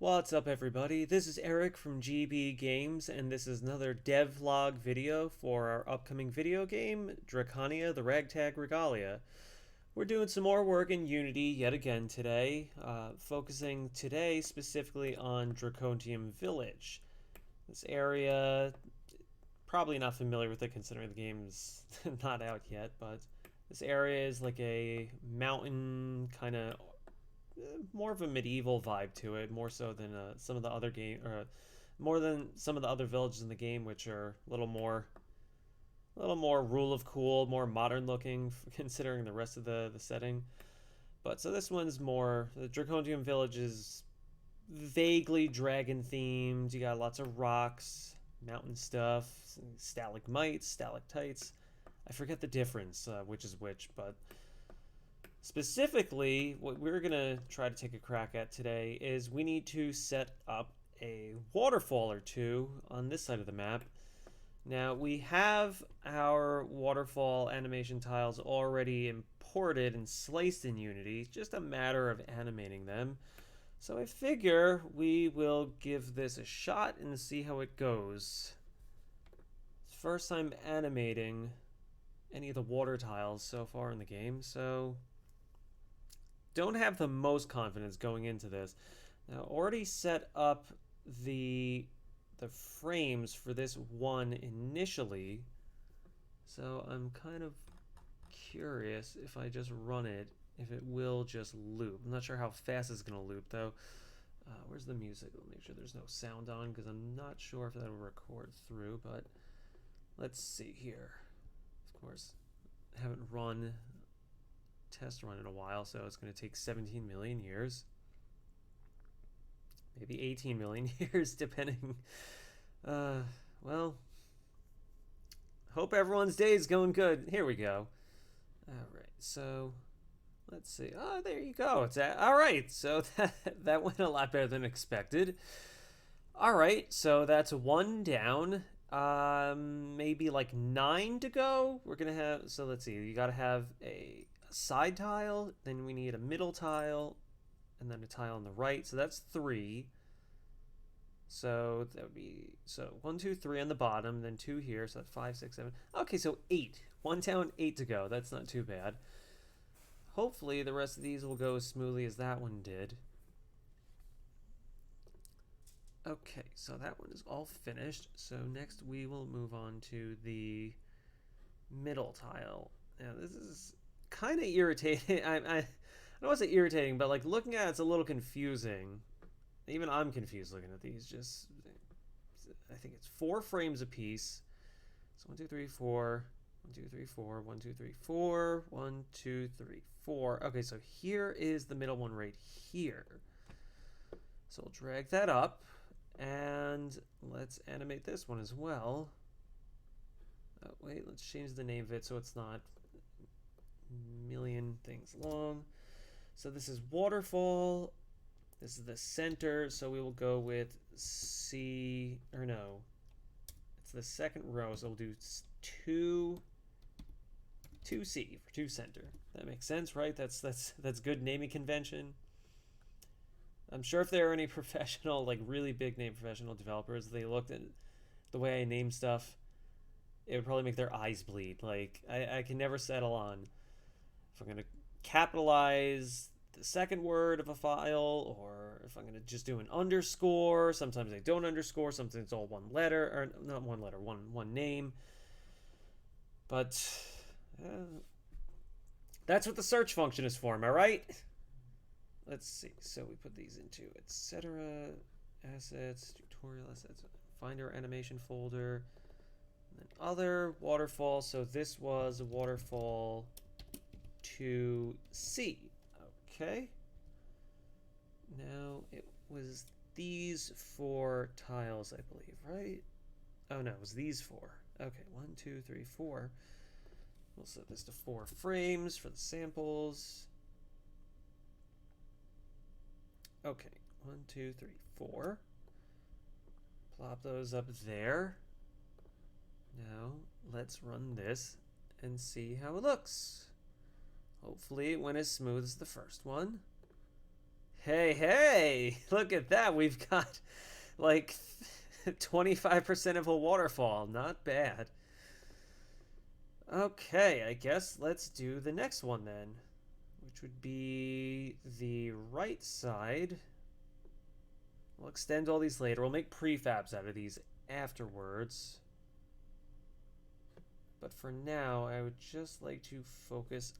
What's up, everybody? This is Erik from GB Games, and this is another devlog video for our upcoming video game, Dracanea, the Ragtag Regalia. We're doing some more work in Unity yet again today, focusing today specifically on Dracontium Village. This area, probably not familiar with it considering the game's not out yet, but this area is like a mountain kind of more of a medieval vibe to it, more so than some of the other game, or more than some of the other villages in the game, which are a little more rule of cool, more modern looking, considering the rest of the setting. But so this one's more the Dracontium Village is vaguely dragon themed. You got lots of rocks, mountain stuff, stalagmites, stalactites. I forget the difference, which is which, but specifically, what we're going to try to take a crack at today is we need to set up a waterfall or two on this side of the map. Now, we have our waterfall animation tiles already imported and sliced in Unity. It's just a matter of animating them. So I figure we will give this a shot and see how it goes. First time animating any of the water tiles so far in the game, so don't have the most confidence going into this. Now, already set up the frames for this one initially, so I'm kind of curious if I just run it, if it will just loop. I'm not sure how fast it's going to loop, though. Where's the music? I'll make sure there's no sound on, because I'm not sure if that'll record through, but let's see here. Of course, I haven't run test run in a while, so it's going to take 17 million years, maybe 18 million years, depending. Well, hope everyone's day is going good. Here we go. All right, so let's see. Oh, there you go. It's all right. So that went a lot better than expected. All right, so that's one down. Maybe like 9 to go. We're gonna have. So let's see. You got to have a side tile, then we need a middle tile, and then a tile on the right. So that's 3. So that would be 1, 2, 3 on the bottom, then 2 here. So that's 5, 6, 7. Okay, so 8. 1 down, 8 to go. That's not too bad. Hopefully the rest of these will go as smoothly as that one did. Okay, so that one is all finished. So next we will move on to the middle tile. Now this is kind of irritating. I don't want to say irritating, but like looking at it's a little confusing. Even I'm confused looking at these. Just, I think it's 4 frames a piece. So 1, 2, 3, 4. 1, 2, 3, 4. 1, 2, 3, 4. 1, 2, 3, 4. Okay, so here is the middle one right here. So we'll drag that up, and let's animate this one as well. Oh, wait, let's change the name of it so it's not million things long. So this is waterfall. This is the center, so we will go with C, or no, it's the second row, so we'll do 2C for 2 center. That makes sense, right? That's good naming convention. I'm sure if there are any professional, like really big name professional developers, they looked at the way I name stuff, it would probably make their eyes bleed. Like, I can never settle on if I'm going to capitalize the second word of a file, or if I'm going to just do an underscore. Sometimes I don't underscore. Sometimes it's all one letter, or not one letter, one name. But that's what the search function is for, am I right? Let's see. So we put these into etc. assets, tutorial assets, find our animation folder, and then other waterfall. So this was a waterfall 2C. Okay. Now it was these 4 tiles, I believe, right? Oh no, it was these 4. Okay, 1, 2, 3, 4. We'll set this to 4 frames for the samples. Okay, 1, 2, 3, 4. Plop those up there. Now let's run this and see how it looks. Hopefully it went as smooth as the first one. Hey, hey! Look at that. We've got like 25% of a waterfall. Not bad. Okay, I guess let's do the next one then, which would be the right side. We'll extend all these later. We'll make prefabs out of these afterwards. But for now, I would just like to focus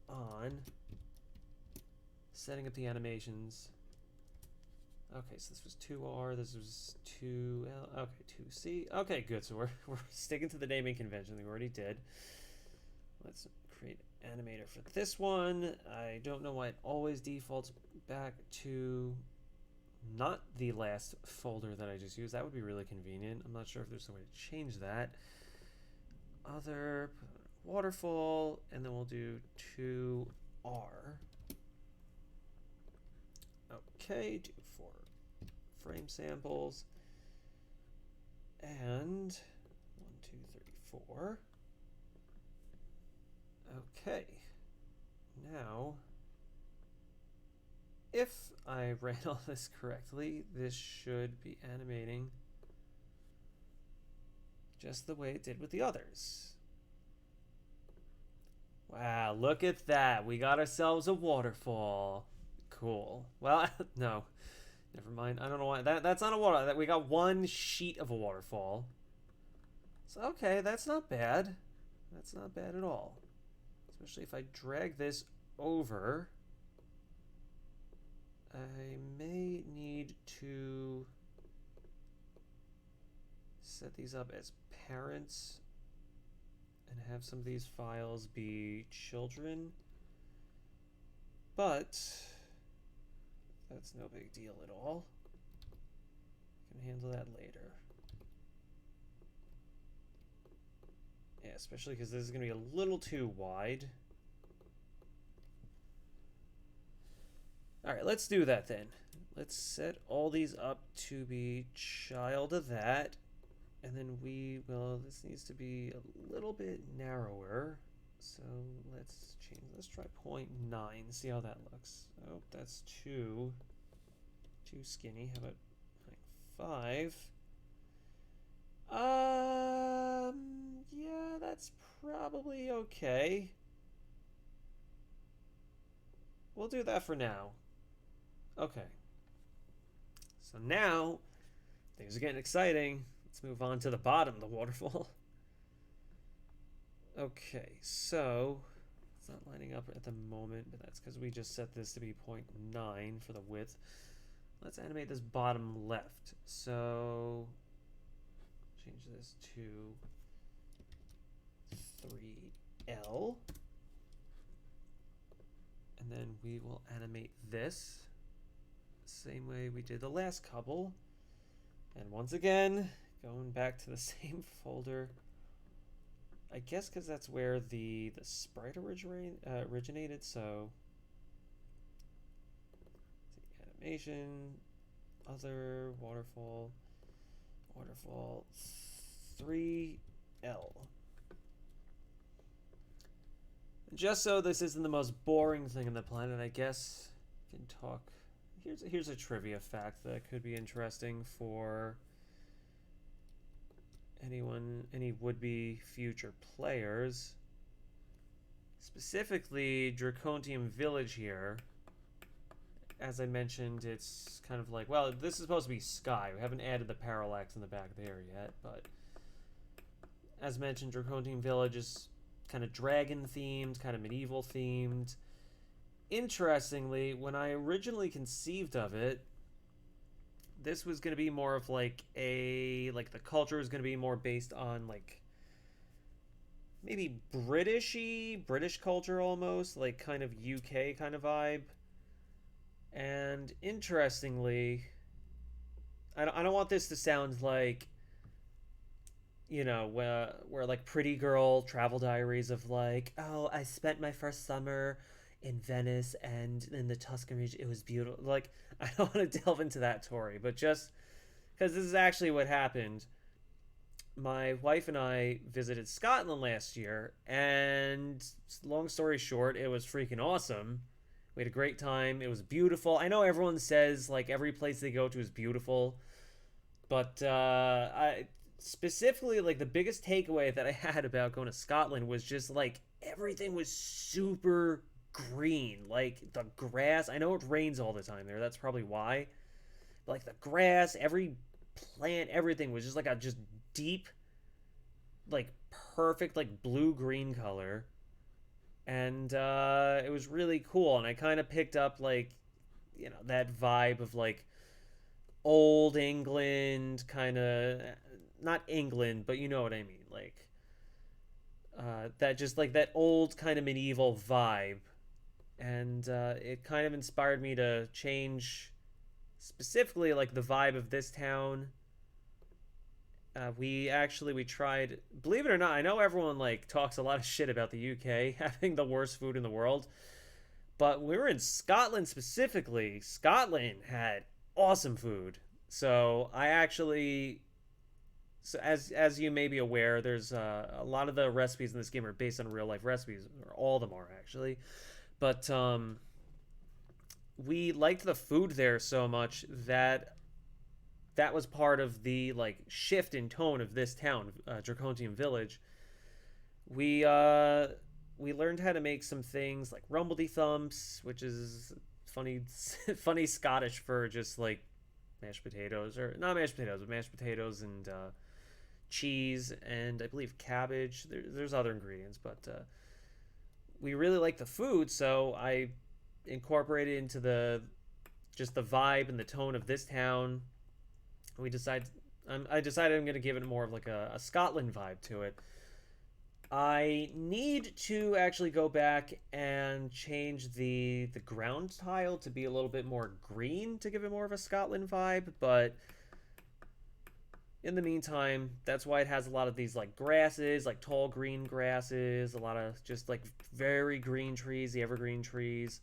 on setting up the animations. Okay, so this was 2R, this was 2L, okay, 2C. Okay, good, so we're sticking to the naming convention we already did. Let's create animator for this one. I don't know why it always defaults back to not the last folder that I just used. That would be really convenient. I'm not sure if there's a way to change that. Other, waterfall, and then we'll do 2R. Okay, do 4 frame samples. And 1, 2, 3, 4. Okay. Now, if I ran all this correctly, this should be animating just the way it did with the others. Wow, look at that. We got ourselves a waterfall. Cool. Well, no. Never mind. I don't know why. That's not a water. We got one sheet of a waterfall. So, okay, that's not bad. That's not bad at all. Especially if I drag this over. I may need to set these up as parents and have some of these files be children. But that's no big deal at all. I can handle that later. Yeah, especially because this is going to be a little too wide. Alright, let's do that then. Let's set all these up to be child of that. And then we will, this needs to be a little bit narrower. So let's change, let's try 0.9, see how that looks. Oh, that's too skinny. How about 0.5? Yeah, that's probably okay. We'll do that for now. Okay. So now, things are getting exciting. Let's move on to the bottom of the waterfall. Okay, so it's not lining up at the moment, but that's because we just set this to be 0.9 for the width. Let's animate this bottom left. So change this to 3L. And then we will animate this same way we did the last couple. And once again, going back to the same folder. I guess because that's where the sprite originated, so animation, other, waterfall, 3L. Just so this isn't the most boring thing on the planet, I guess I can talk. Here's a trivia fact that could be interesting for any would-be future players. Specifically, Dracontium Village here. As I mentioned, it's kind of like, well, this is supposed to be sky. We haven't added the parallax in the back there yet, but as mentioned, Dracontium Village is kind of dragon themed, kind of medieval themed. Interestingly, when I originally conceived of it, this was going to be more of like the culture was going to be more based on like maybe British culture almost, like kind of UK kind of vibe. And interestingly, I don't want this to sound like, you know, where like pretty girl travel diaries of like, oh, I spent my first summer in Venice and in the Tuscan region. It was beautiful. Like, I don't want to delve into that story, but just because this is actually what happened. My wife and I visited Scotland last year, and long story short, it was freaking awesome. We had a great time. It was beautiful. I know everyone says like every place they go to is beautiful, but I specifically like the biggest takeaway that I had about going to Scotland was just like everything was super green. Like the grass. I know it rains all the time there. That's probably why. But, like the grass, every plant, everything was just like a just deep, like perfect, like blue green color, and it was really cool. And I kind of picked up like that vibe of like old England, kind of not England, but you know what I mean, like that just like that old kind of medieval vibe, and it kind of inspired me to change specifically like the vibe of this town. We tried, believe it or not, I know everyone like talks a lot of shit about the UK having the worst food in the world, but we were in Scotland specifically. Scotland had awesome food. So I actually, so as you may be aware, there's a lot of the recipes in this game are based on real life recipes, or all of them are actually. But we liked the food there so much that that was part of the like shift in tone of this town, Dracontium Village. We uh, we learned how to make some things like rumbledy thumps, which is funny, funny Scottish for just like mashed potatoes, or not mashed potatoes, but mashed potatoes and cheese, and I believe cabbage. There's other ingredients, but we really like the food, so I incorporated into the just the vibe and the tone of this town. We decide I decided I'm going to give it more of like a Scotland vibe to it. I need to actually go back and change the ground tile to be a little bit more green to give it more of a Scotland vibe, but in the meantime, that's why it has a lot of these like grasses, like tall green grasses, a lot of just like very green trees, the evergreen trees.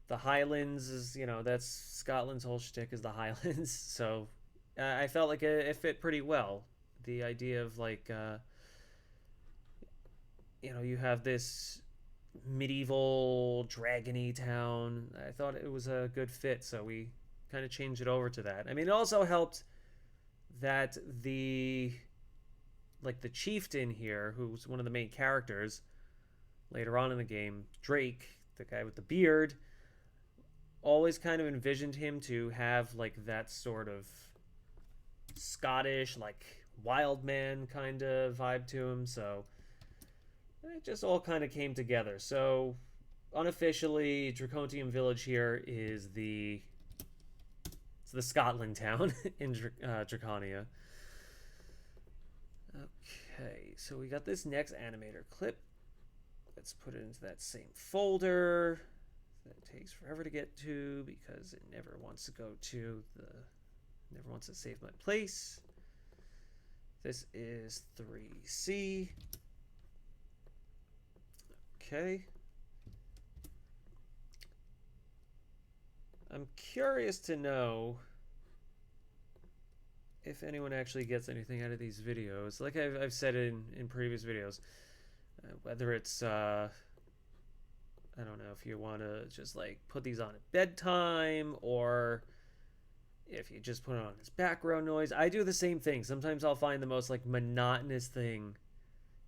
The Highlands is, that's Scotland's whole shtick is the Highlands, so I felt like it fit pretty well. The idea of like, you have this medieval dragony town. I thought it was a good fit, so we kind of changed it over to that. I mean, it also helped that the chieftain here, who's one of the main characters later on in the game, Drake, the guy with the beard, always kind of envisioned him to have like that sort of Scottish, like wild man kind of vibe to him. So it just all kind of came together. So unofficially, Dracontium Village here is it's the Scotland town in Dracanea. Okay, so we got this next animator clip. Let's put it into that same folder. That takes forever to get to because it never wants to go to never wants to save my place. This is 3C. Okay. I'm curious to know if anyone actually gets anything out of these videos. Like I've said in previous videos, whether it's I don't know if you want to just like put these on at bedtime, or if you just put it on as background noise. I do the same thing. Sometimes I'll find the most like monotonous thing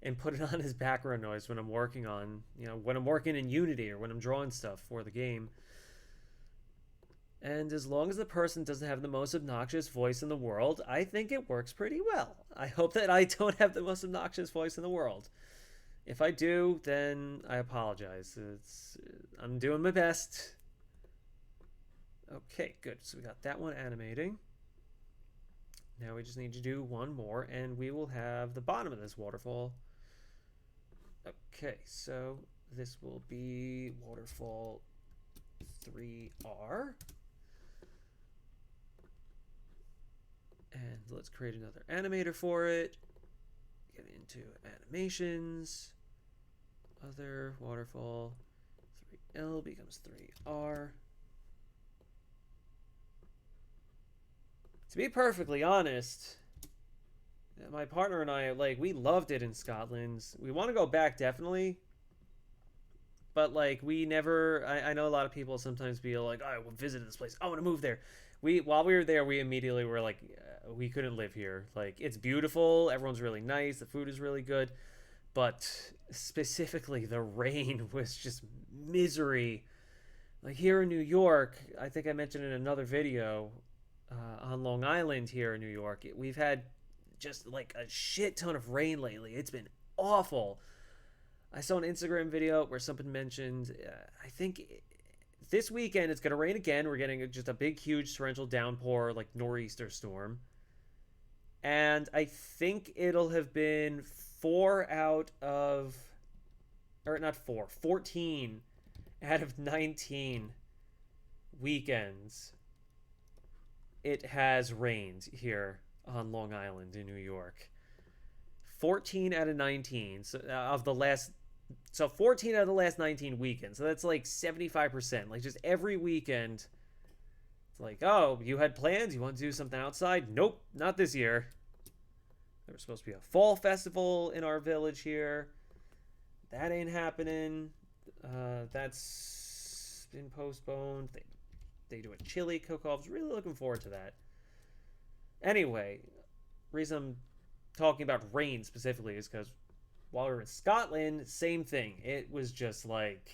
and put it on as background noise when I'm working on, when I'm working in Unity or when I'm drawing stuff for the game. And as long as the person doesn't have the most obnoxious voice in the world, I think it works pretty well. I hope that I don't have the most obnoxious voice in the world. If I do, then I apologize. I'm doing my best. Okay, good. So we got that one animating. Now we just need to do one more, and we will have the bottom of this waterfall. Okay, so this will be waterfall 3R. And let's create another animator for it. Get into animations. Other waterfall 3L becomes 3R. To be perfectly honest, my partner and I, we loved it in Scotland. We want to go back, definitely. but like we never. I know a lot of people sometimes be like, "Oh, I will visit this place. I want to move there." While we were there, we immediately were like, we couldn't live here. Like it's beautiful, everyone's really nice, the food is really good, but specifically the rain was just misery. Like here in New York, I think I mentioned in another video, on Long Island here in New York, we've had just like a shit ton of rain lately. It's been awful. I saw an Instagram video where someone mentioned, I think this weekend it's going to rain again. We're getting just a big, huge torrential downpour, like nor'easter storm. And I think it'll have been 4 out of, or not 4, 14 out of 19 weekends it has rained here on Long Island in New York. 14 out of 19 of the last, so 14 out of the last 19 weekends. So that's like 75%. Like just every weekend, it's like, oh, you had plans? You want to do something outside? Nope, not this year. There was supposed to be a fall festival in our village here. That ain't happening. That's been postponed. They do a chili cook-off. I was really looking forward to that. Anyway, reason I'm talking about rain specifically is because while we were in Scotland, same thing. It was just like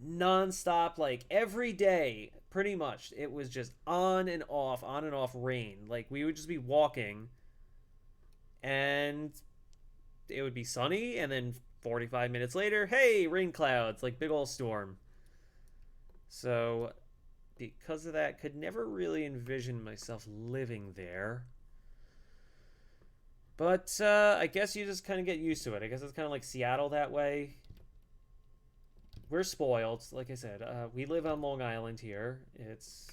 non-stop, like every day, pretty much. It was just on and off rain. Like we would just be walking and it would be sunny, and then 45 minutes later, hey, rain clouds, like big old storm. So because of that, could never really envision myself living there. But I guess you just kind of get used to it. I guess it's kind of like Seattle that way. We're spoiled. Like I said, we live on Long Island here. It's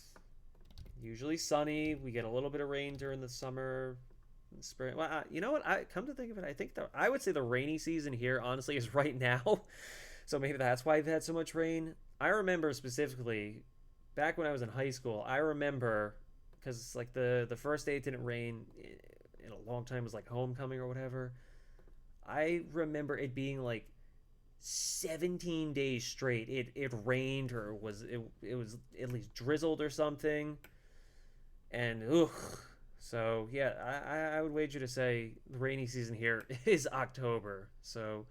usually sunny. We get a little bit of rain during the summer, spring. Well, you know what? I come to think of it, I think I would say the rainy season here, honestly, is right now. So maybe that's why we've had so much rain. I remember specifically back when I was in high school. I remember because like the first day it didn't rain in a long time, was like homecoming or whatever. I remember it being like 17 days straight it rained, or it was at least drizzled or something. And so yeah, I would wager to say the rainy season here is October. So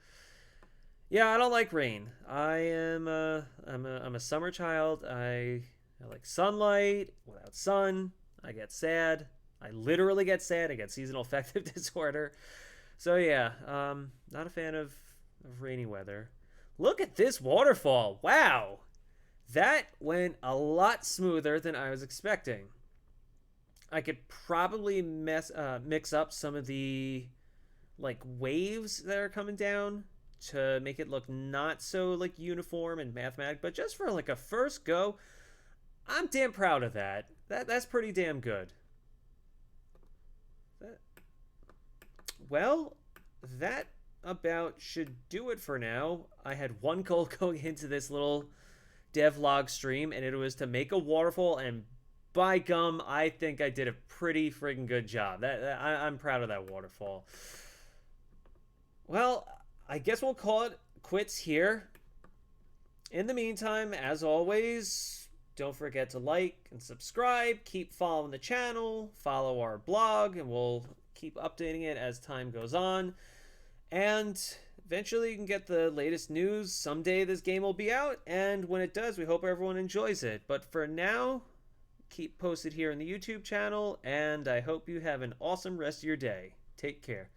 yeah, I don't like rain. I'm a summer child. I like sunlight. Without sun, I get sad. I literally get sad. I get seasonal affective disorder. So yeah, not a fan of rainy weather. Look at this waterfall. Wow. That went a lot smoother than I was expecting. I could probably mix up some of the like waves that are coming down to make it look not so like uniform and mathematic, but just for like a first go, I'm damn proud of that. That's pretty damn good. Well, that about should do it for now. I had one goal going into this little devlog stream, and it was to make a waterfall, and by gum, I think I did a pretty friggin' good job. I'm proud of that waterfall. Well, I guess we'll call it quits here. In the meantime, as always, don't forget to like and subscribe. Keep following the channel. Follow our blog, and we'll keep updating it as time goes on. And eventually you can get the latest news. Someday this game will be out, and when it does, we hope everyone enjoys it. But for now, keep posted here in the YouTube channel, and I hope you have an awesome rest of your day. Take care.